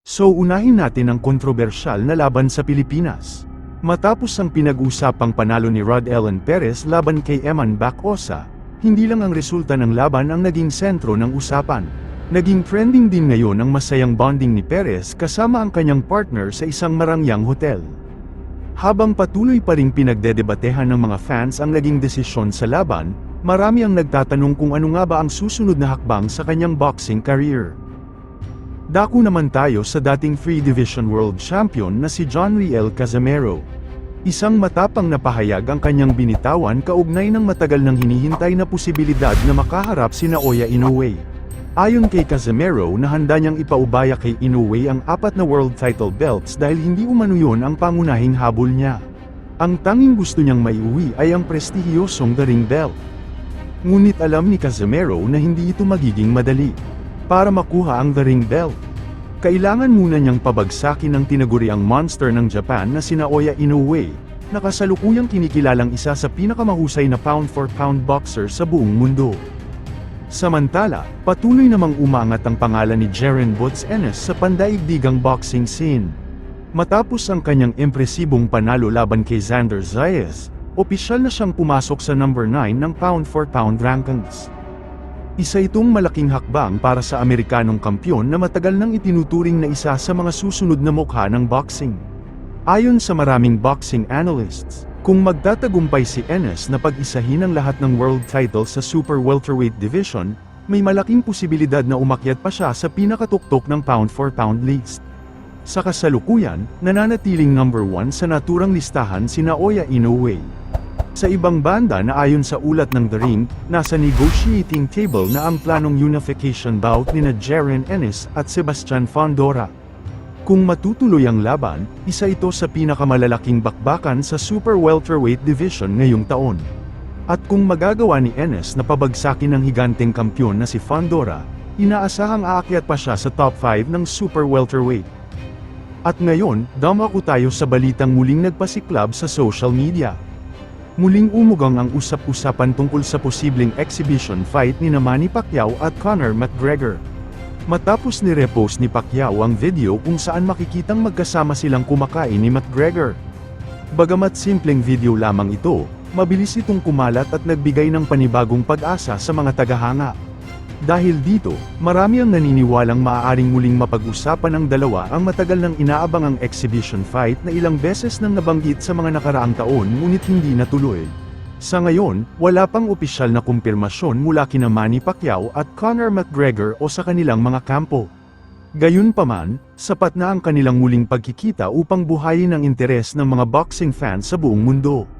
So unahin natin ang kontrobersyal na laban sa Pilipinas. Matapos ang pinag-usapang panalo ni Rod Ellen Perez laban kay Eman Bacosa, hindi lang ang resulta ng laban ang naging sentro ng usapan. Naging trending din ngayon ang masayang bonding ni Perez kasama ang kanyang partner sa isang marangyang hotel. Habang patuloy pa ring pinagdedebatehan ng mga fans ang naging desisyon sa laban, marami ang nagtatanong kung ano nga ba ang susunod na hakbang sa kanyang boxing career. Dako naman tayo sa dating 3-division world champion na si John Riel Casimero. Isang matapang na pahayag ang kanyang binitawan kaugnay ng matagal nang hinihintay na posibilidad na makaharap si Naoya Inoue. Ayon kay Casimero na handa niyang ipaubaya kay Inoue ang 4 na world title belts dahil hindi umano yun ang pangunahing habol niya. Ang tanging gusto niyang maiuwi ay ang prestihiyosong The Ring belt. Ngunit alam ni Casimero na hindi ito magiging madali. Para makuha ang The Ring belt, kailangan muna niyang pabagsakin ang tinaguriang monster ng Japan na si Naoya Inoue, na kasalukuyang kinikilalang isa sa pinakamahusay na pound-for-pound boxer sa buong mundo. Samantala, patuloy namang umangat ang pangalan ni Jaren Boots Ennis sa pandaigdigang boxing scene. Matapos ang kanyang impresibong panalo laban kay Xander Zayas, opisyal na siyang pumasok sa number 9 ng pound-for-pound rankings. Isa itong malaking hakbang para sa Amerikanong kampyon na matagal nang itinuturing na isa sa mga susunod na mukha ng boxing. Ayon sa maraming boxing analysts, kung magtatagumpay si Ennis na pag-isahin ang lahat ng world title sa super welterweight division, may malaking posibilidad na umakyat pa siya sa pinakatuktok ng pound-for-pound list. Sa kasalukuyan, nananatiling number 1 sa naturang listahan si Naoya Inoue. Sa ibang banda na ayon sa ulat ng The Ring, nasa negotiating table na ang planong unification bout nina Jaren Ennis at Sebastian Fundora. Kung matutuloy ang laban, isa ito sa pinakamalalaking bakbakan sa super welterweight division ngayong taon. At kung magagawa ni Ennis na pabagsakin ng higanteng kampyon na si Fundora, inaasahang aakyat pa siya sa top 5 ng super welterweight. At ngayon, dumako tayo sa balitang muling nagpasiklab sa social media. Muling umugang ang usap-usapan tungkol sa posibleng exhibition fight ni Manny Pacquiao at Conor McGregor. Matapos ni-repost ni Pacquiao ang video kung saan makikitang magkasama silang kumakain ni McGregor. Bagamat simpleng video lamang ito, mabilis itong kumalat at nagbigay ng panibagong pag-asa sa mga tagahanga. Dahil dito, marami ang naniniwalang maaaring muling mapag-usapan ng dalawa ang matagal nang inaabangang exhibition fight na ilang beses nang nabanggit sa mga nakaraang taon ngunit hindi natuloy. Sa ngayon, wala pang opisyal na kumpirmasyon mula kina Manny Pacquiao at Conor McGregor o sa kanilang mga kampo. Gayunpaman, sapat na ang kanilang muling pagkikita upang buhayin ang interes ng mga boxing fans sa buong mundo.